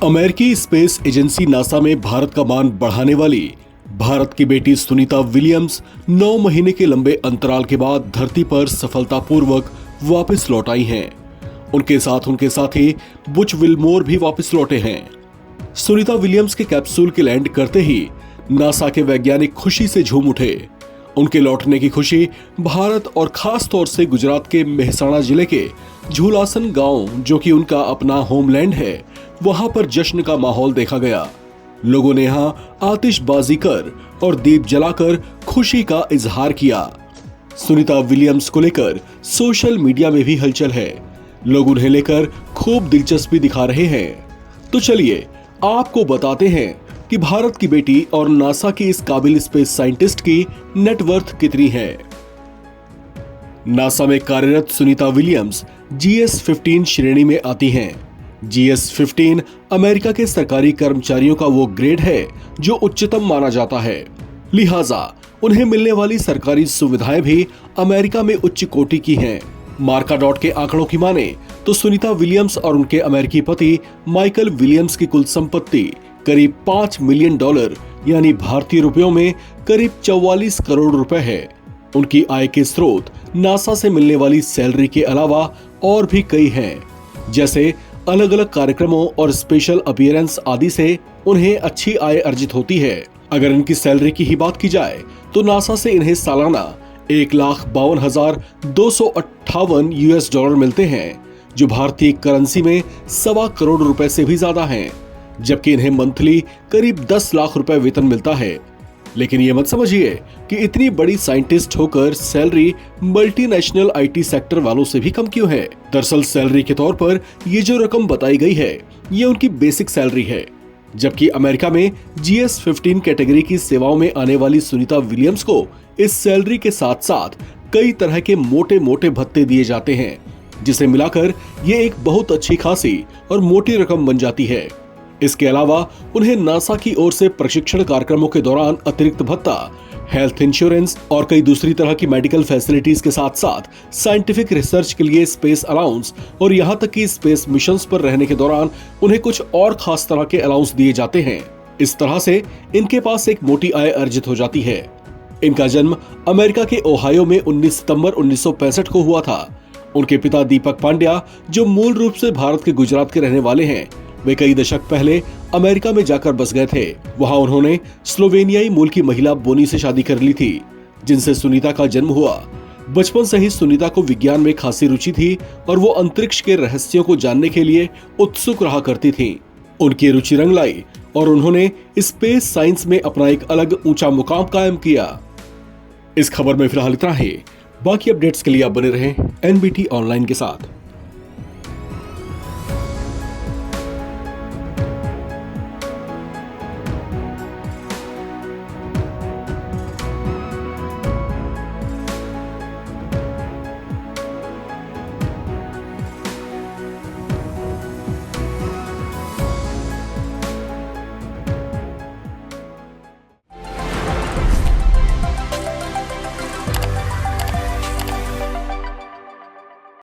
अमेरिकी space agency NASA में भारत का मान बढ़ाने वाली भारत की बेटी सुनीता विलियम्स 9 महीने के लंबे अंतराल के बाद धरती पर सफलतापूर्वक वापस लौट आई हैं। उनके साथ उनके साथी बुच विल्मोर भी वापस लौटे हैं। सुनीता विलियम्स के कैप्सूल के लैंड करते ही नासा के वैज्ञानिक खुशी से झूम उठे। उनके लौटने की खुशी भारत और खास तौर से गुजरात के मेहसाणा जिले के झूलासन गांव, जो कि उनका अपना होमलैंड है, वहां पर जश्न का माहौल देखा गया। लोगों ने यहां आतिशबाजी कर और दीप जलाकर खुशी का इजहार किया। सुनीता विलियम्स को लेकर सोशल मीडिया में भी हलचल है। लोग उन्हें लेकर खूब दिलचस्पी दिखा रहे हैं। तो चलिए आपको बताते हैं कि भारत की बेटी और नासा की इस काबिल स्पेस साइंटिस्ट की नेटवर्थ कितनी है। नासा में कार्यरत सुनीता विलियम्स GS-15 श्रेणी में आती हैं। GS-15 अमेरिका के सरकारी कर्मचारियों का वो ग्रेड है जो उच्चतम माना जाता है। लिहाजा उन्हें मिलने वाली सरकारी सुविधाएं भी अमेरिका में उच्च कोटि की हैं। मार्काडॉट के आंकड़ों की माने तो सुनीता विलियम्स और उनके अमेरिकी पति माइकल विलियम्स की कुल संपत्ति करीब $5 मिलियन यानी भारतीय रुपयों में करीब 44 करोड़ रुपए है। उनकी आय के स्रोत नासा से मिलने वाली सैलरी के अलावा और भी कई हैं, जैसे अलग अलग कार्यक्रमों और स्पेशल अपीयरेंस आदि से उन्हें अच्छी आय अर्जित होती है। अगर इनकी सैलरी की ही बात की जाए तो नासा से इन्हें सालाना $1,52,258 मिलते हैं, जो भारतीय करेंसी में 1.25 करोड़ रुपए से भी ज्यादा हैं, जबकि इन्हें मंथली करीब 10 लाख रुपए वेतन मिलता है। लेकिन ये मत समझिए कि इतनी बड़ी साइंटिस्ट होकर सैलरी मल्टीनेशनल IT सेक्टर वालों से भी कम क्यों है। दरअसल सैलरी के तौर पर ये जो रकम बताई गई है, ये उनकी बेसिक सैलरी है, जबकि अमेरिका में GS-15 कैटेगरी की सेवाओं में आने वाली सुनीता विलियम्स को इस सैलरी के साथ साथ कई तरह के मोटे मोटे भत्ते दिए जाते हैं, जिसे मिलाकर ये एक बहुत अच्छी खासी और मोटी रकम बन जाती है। इसके अलावा उन्हें नासा की ओर से प्रशिक्षण कार्यक्रमों के दौरान अतिरिक्त भत्ता, हेल्थ इंश्योरेंस और कई दूसरी तरह की मेडिकल फैसिलिटीज के साथ साथ साइंटिफिक रिसर्च के लिए स्पेस अलाउंस और यहाँ तक कि स्पेस मिशंस पर रहने के दौरान उन्हें कुछ और खास तरह के अलाउंस दिए जाते हैं। इस तरह से इनके पास एक मोटी आय अर्जित हो जाती है। इनका जन्म अमेरिका के ओहायो में 19 सितंबर 1965 को हुआ था। उनके पिता दीपक पांड्या, जो मूल रूप से भारत के गुजरात के रहने वाले हैं, वे कई दशक पहले अमेरिका में जाकर बस गए थे। वहां उन्होंने स्लोवेनियाई मूल की महिला बोनी से शादी कर ली थी, जिनसे सुनीता का जन्म हुआ। बचपन से ही सुनीता को विज्ञान में खासी रुचि थी और वो अंतरिक्ष के रहस्यों को जानने के लिए उत्सुक रहा करती थी। उनकी रुचि रंग लाई और उन्होंने स्पेस साइंस में अपना एक अलग ऊंचा मुकाम कायम किया। इस खबर में फिलहाल इतना ही। बाकी अपडेट्स के लिए आप बने रहें NBT ऑनलाइन के साथ।